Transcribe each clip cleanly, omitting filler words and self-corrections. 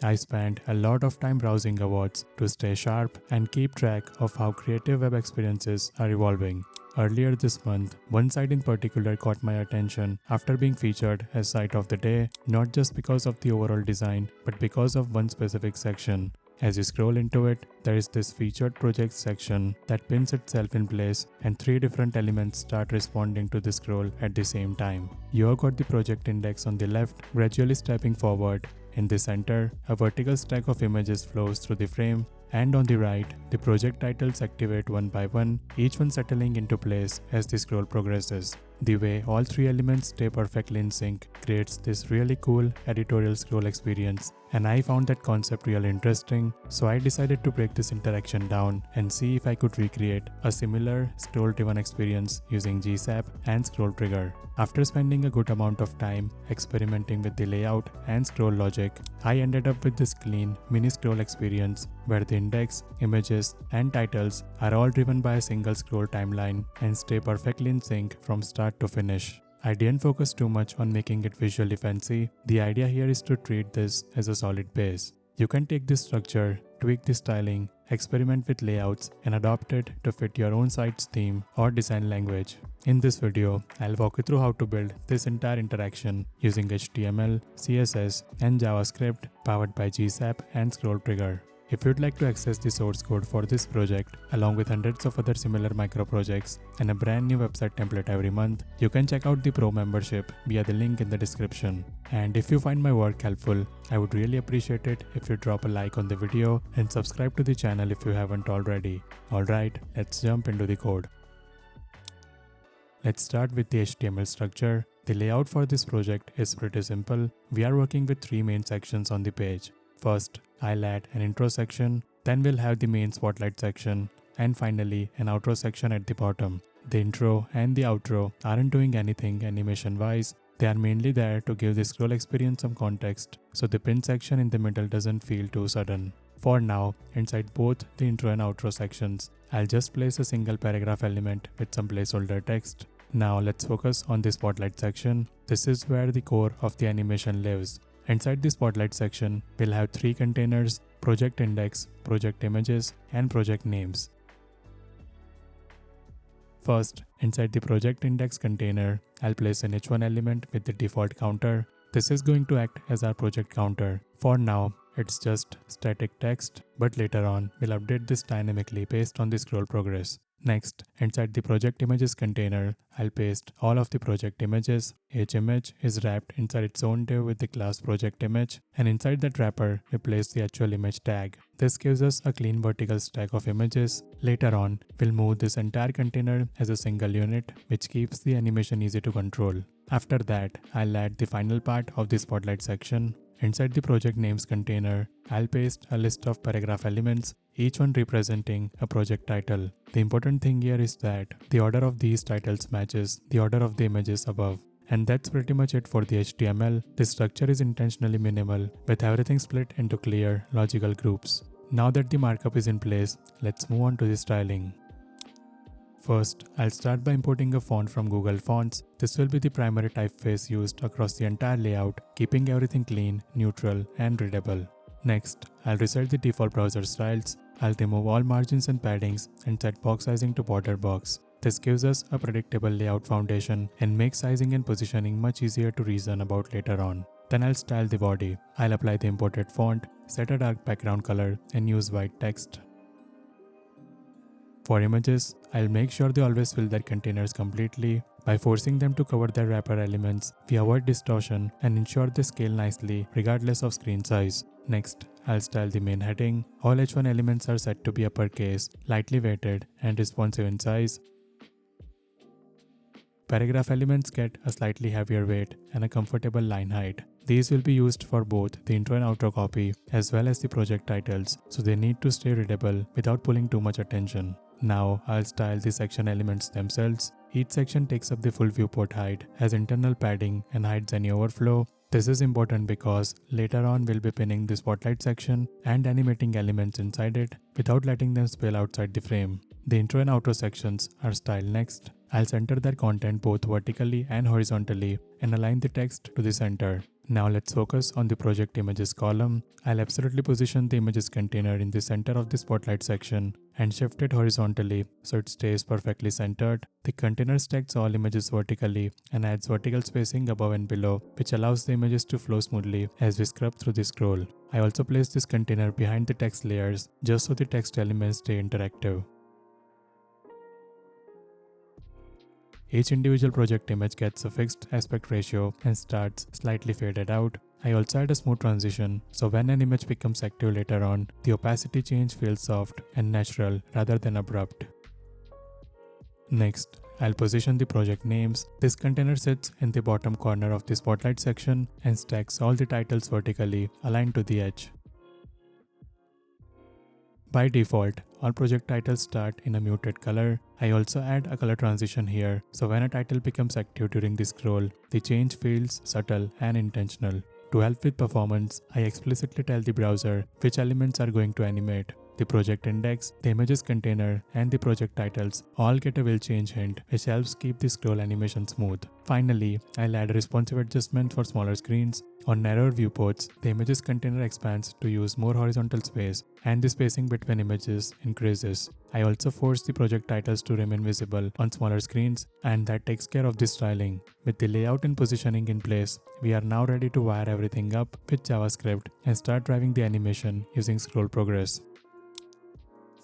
I spent a lot of time browsing awards to stay sharp and keep track of how creative web experiences are evolving. Earlier this month, one site in particular caught my attention after being featured as Site of the Day, not just because of the overall design, but because of one specific section. As you scroll into it, there is this featured projects section that pins itself in place and 3 different elements start responding to the scroll at the same time. You have got the project index on the left, gradually stepping forward. In the center, a vertical stack of images flows through the frame, and on the right, the project titles activate one by one, each one settling into place as the scroll progresses. The way all 3 elements stay perfectly in sync creates this really cool editorial scroll experience, and I found that concept really interesting, so I decided to break this interaction down and see if I could recreate a similar scroll-driven experience using GSAP and ScrollTrigger. After spending a good amount of time experimenting with the layout and scroll logic, I ended up with this clean mini scroll experience where the index, images, and titles are all driven by a single scroll timeline and stay perfectly in sync from start to finish. I didn't focus too much on making it visually fancy. The idea here is to treat this as a solid base. You can take this structure, tweak the styling, experiment with layouts, and adopt it to fit your own site's theme or design language. In this video, I'll walk you through how to build this entire interaction using HTML, CSS, and JavaScript powered by GSAP and ScrollTrigger. If you'd like to access the source code for this project, along with hundreds of other similar micro projects and a brand new website template every month, you can check out the Pro membership via the link in the description. And if you find my work helpful, I would really appreciate it if you drop a like on the video and subscribe to the channel if you haven't already. Alright, let's jump into the code. Let's start with the HTML structure. The layout for this project is pretty simple. We are working with 3 main sections on the page. First, I'll add an intro section, then we'll have the main spotlight section, and finally an outro section at the bottom. The intro and the outro aren't doing anything animation-wise, they are mainly there to give the scroll experience some context, so the pin section in the middle doesn't feel too sudden. For now, inside both the intro and outro sections, I'll just place a single paragraph element with some placeholder text. Now let's focus on the spotlight section. This is where the core of the animation lives. Inside the spotlight section, we'll have 3 containers: project index, project images, and project names. First, inside the project index container, I'll place an h1 element with the default counter. This is going to act as our project counter. For now, it's just static text, but later on, we'll update this dynamically based on the scroll progress. Next, inside the project images container, I'll paste all of the project images. Each image is wrapped inside its own div with the class project image, and inside that wrapper, we place the actual image tag. This gives us a clean vertical stack of images. Later on, we'll move this entire container as a single unit, which keeps the animation easy to control. After that, I'll add the final part of the spotlight section. Inside the project names container, I'll paste a list of paragraph elements, each one representing a project title. The important thing here is that the order of these titles matches the order of the images above. And that's pretty much it for the HTML. This structure is intentionally minimal, with everything split into clear, logical groups. Now that the markup is in place, let's move on to the styling. First, I'll start by importing a font from Google Fonts. This will be the primary typeface used across the entire layout, keeping everything clean, neutral, and readable. Next, I'll reset the default browser styles. I'll remove all margins and paddings and set box sizing to border box. This gives us a predictable layout foundation and makes sizing and positioning much easier to reason about later on. Then I'll style the body. I'll apply the imported font, set a dark background color, and use white text. For images, I'll make sure they always fill their containers completely. By forcing them to cover their wrapper elements, we avoid distortion and ensure they scale nicely regardless of screen size. Next, I'll style the main heading. All h1 elements are set to be uppercase, lightly weighted, and responsive in size. Paragraph elements get a slightly heavier weight and a comfortable line height. These will be used for both the intro and outro copy as well as the project titles, so they need to stay readable without pulling too much attention. Now I'll style the section elements themselves. Each section takes up the full viewport height, has internal padding, and hides any overflow. This is important because later on we'll be pinning the spotlight section and animating elements inside it without letting them spill outside the frame. The intro and outro sections are styled next. I'll center their content both vertically and horizontally and align the text to the center. Now let's focus on the project images column. I'll absolutely position the images container in the center of the spotlight section and shift it horizontally so it stays perfectly centered. The container stacks all images vertically and adds vertical spacing above and below, which allows the images to flow smoothly as we scrub through the scroll. I also place this container behind the text layers just so the text elements stay interactive. Each individual project image gets a fixed aspect ratio and starts slightly faded out. I also add a smooth transition, so when an image becomes active later on, the opacity change feels soft and natural rather than abrupt. Next, I'll position the project names. This container sits in the bottom corner of the spotlight section and stacks all the titles vertically, aligned to the edge. By default, all project titles start in a muted color. I also add a color transition here, so when a title becomes active during the scroll, the change feels subtle and intentional. To help with performance, I explicitly tell the browser which elements are going to animate. The project index, the images container, and the project titles all get a will change hint, which helps keep the scroll animation smooth. Finally, I'll add a responsive adjustment for smaller screens. On narrower viewports, the images container expands to use more horizontal space, and the spacing between images increases. I also force the project titles to remain visible on smaller screens, and that takes care of the styling. With the layout and positioning in place, we are now ready to wire everything up with JavaScript and start driving the animation using scroll progress.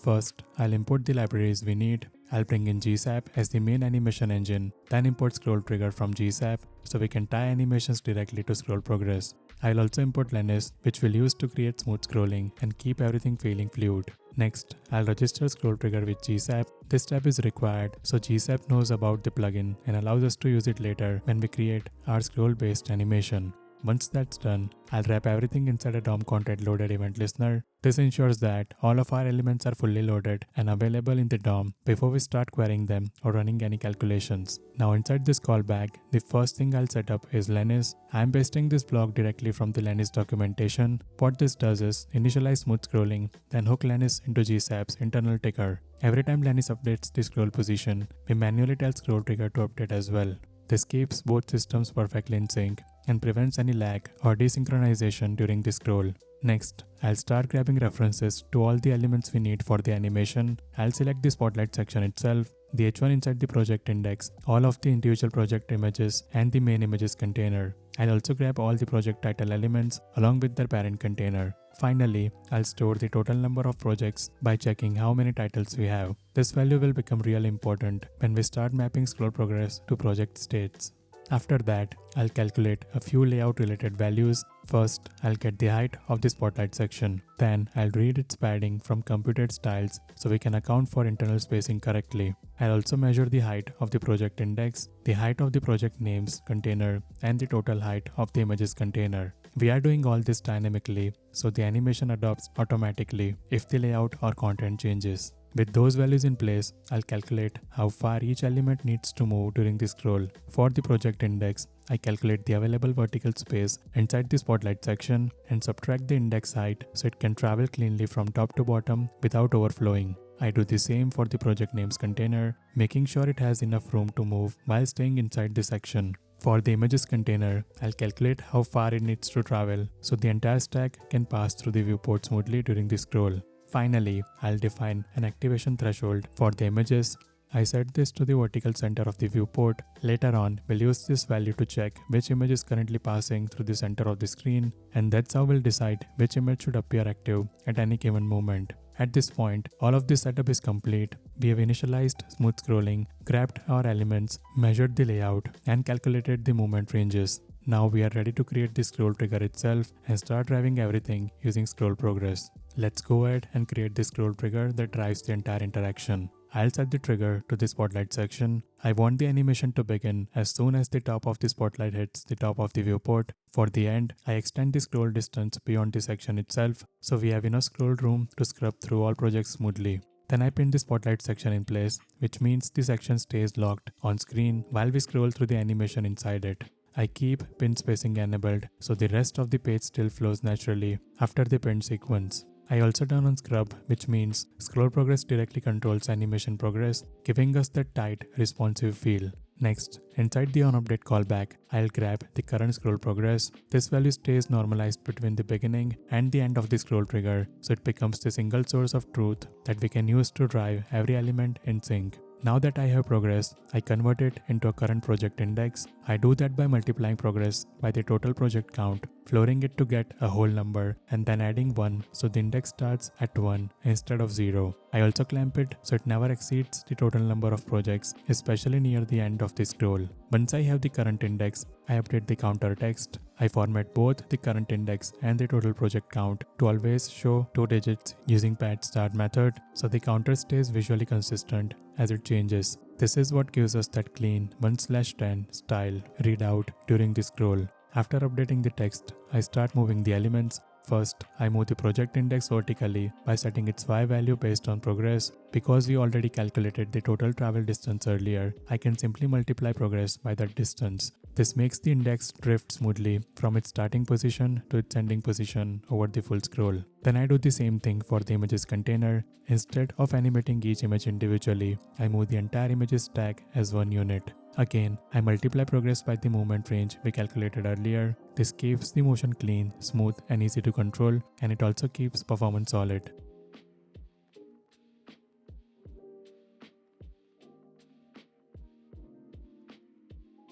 First, I'll import the libraries we need. I'll bring in GSAP as the main animation engine, then import ScrollTrigger from GSAP so we can tie animations directly to scroll progress. I'll also import Linus, which we'll use to create smooth scrolling and keep everything feeling fluid. Next, I'll register ScrollTrigger with GSAP. This step is required so GSAP knows about the plugin and allows us to use it later when we create our scroll-based animation. Once that's done, I'll wrap everything inside a DOM content loaded event listener. This ensures that all of our elements are fully loaded and available in the DOM before we start querying them or running any calculations. Now inside this callback, the first thing I'll set up is Linus. I'm pasting this block directly from the Linus documentation. What this does is initialize smooth scrolling, then hook Linus into GSAP's internal ticker. Every time Linus updates the scroll position, we manually tell ScrollTrigger to update as well. This keeps both systems perfectly in sync and prevents any lag or desynchronization during the scroll. Next, I'll start grabbing references to all the elements we need for the animation. I'll select the spotlight section itself, the H1 inside the project index, all of the individual project images, and the main images container. I'll also grab all the project title elements along with their parent container. Finally, I'll store the total number of projects by checking how many titles we have. This value will become really important when we start mapping scroll progress to project states. After that, I'll calculate a few layout related values. First, I'll get the height of the spotlight section. Then, I'll read its padding from computed styles so we can account for internal spacing correctly. I'll also measure the height of the project index, the height of the project names container, and the total height of the images container. We are doing all this dynamically, so the animation adopts automatically if the layout or content changes. With those values in place, I'll calculate how far each element needs to move during the scroll. For the project index, I calculate the available vertical space inside the spotlight section and subtract the index height so it can travel cleanly from top to bottom without overflowing. I do the same for the project names container, making sure it has enough room to move while staying inside the section. For the images container, I'll calculate how far it needs to travel so the entire stack can pass through the viewport smoothly during the scroll. Finally, I'll define an activation threshold for the images. I set this to the vertical center of the viewport. Later on, we'll use this value to check which image is currently passing through the center of the screen, and that's how we'll decide which image should appear active at any given moment. At this point, all of this setup is complete. We have initialized smooth scrolling, grabbed our elements, measured the layout, and calculated the movement ranges. Now we are ready to create the scroll trigger itself and start driving everything using scroll progress. Let's go ahead and create the scroll trigger that drives the entire interaction. I'll set the trigger to the spotlight section. I want the animation to begin as soon as the top of the spotlight hits the top of the viewport. For the end, I extend the scroll distance beyond the section itself so we have enough scroll room to scrub through all projects smoothly. Then I pin the spotlight section in place, which means the section stays locked on screen while we scroll through the animation inside it. I keep pin spacing enabled so the rest of the page still flows naturally after the pinned sequence. I also turn on scrub, which means scroll progress directly controls animation progress, giving us that tight, responsive feel. Next, inside the onUpdate callback, I'll grab the current scroll progress. This value stays normalized between the beginning and the end of the scroll trigger, so it becomes the single source of truth that we can use to drive every element in sync. Now that I have progress, I convert it into a current project index. I do that by multiplying progress by the total project count, floating it to get a whole number, and then adding 1 so the index starts at 1 instead of 0. I also clamp it so it never exceeds the total number of projects, especially near the end of the scroll. Once I have the current index, I update the counter text. I format both the current index and the total project count to always show 2 digits using patch_start method, so the counter stays visually consistent as it changes. This is what gives us that clean 1/10 style readout during the scroll. After updating the text, I start moving the elements. First, I move the project index vertically by setting its Y value based on progress. Because we already calculated the total travel distance earlier, I can simply multiply progress by that distance. This makes the index drift smoothly from its starting position to its ending position over the full scroll. Then I do the same thing for the images container. Instead of animating each image individually, I move the entire images tag as one unit. Again, I multiply progress by the movement range we calculated earlier. This keeps the motion clean, smooth, and easy to control, and it also keeps performance solid.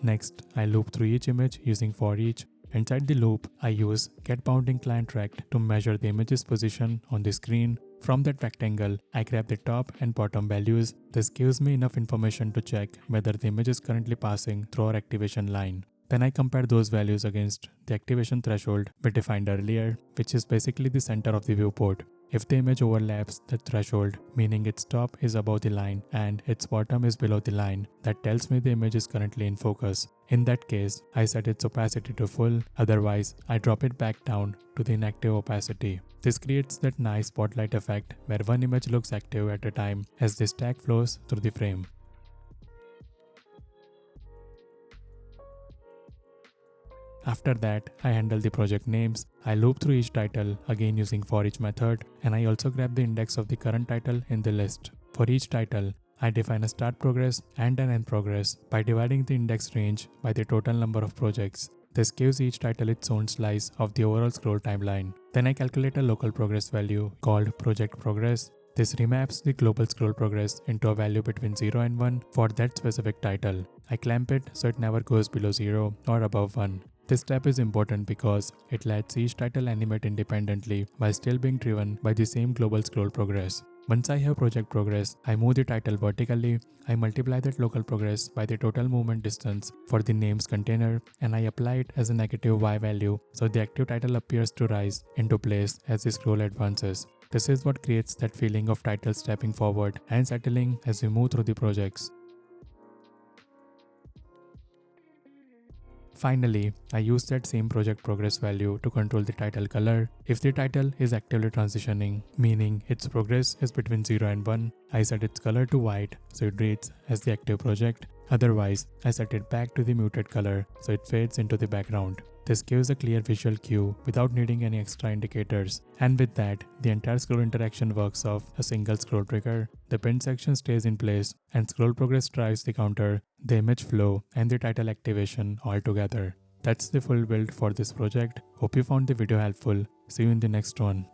Next, I loop through each image using for each. Inside the loop, I use getBoundingClientRect to measure the image's position on the screen. From that rectangle, I grab the top and bottom values. This gives me enough information to check whether the image is currently passing through our activation line. Then I compare those values against the activation threshold we defined earlier, which is basically the center of the viewport. If the image overlaps the threshold, meaning its top is above the line and its bottom is below the line, that tells me the image is currently in focus. In that case, I set its opacity to full, otherwise I drop it back down to the inactive opacity. This creates that nice spotlight effect where one image looks active at a time as the stack flows through the frame. After that, I handle the project names. I loop through each title, again using for each method, and I also grab the index of the current title in the list. For each title, I define a start progress and an end progress by dividing the index range by the total number of projects. This gives each title its own slice of the overall scroll timeline. Then I calculate a local progress value called project progress. This remaps the global scroll progress into a value between 0 and 1 for that specific title. I clamp it so it never goes below 0 or above 1. This step is important because it lets each title animate independently while still being driven by the same global scroll progress. Once I have project progress, I move the title vertically. I multiply that local progress by the total movement distance for the names container, and I apply it as a negative Y value so the active title appears to rise into place as the scroll advances. This is what creates that feeling of titles stepping forward and settling as we move through the projects. Finally, I use that same project progress value to control the title color. If the title is actively transitioning, meaning its progress is between 0 and 1, I set its color to white so it reads as the active project. Otherwise, I set it back to the muted color so it fades into the background. This gives a clear visual cue without needing any extra indicators. And with that, the entire scroll interaction works off a single scroll trigger. The pinned section stays in place and scroll progress drives the counter, the image flow, and the title activation all together. That's the full build for this project. Hope you found the video helpful. See you in the next one.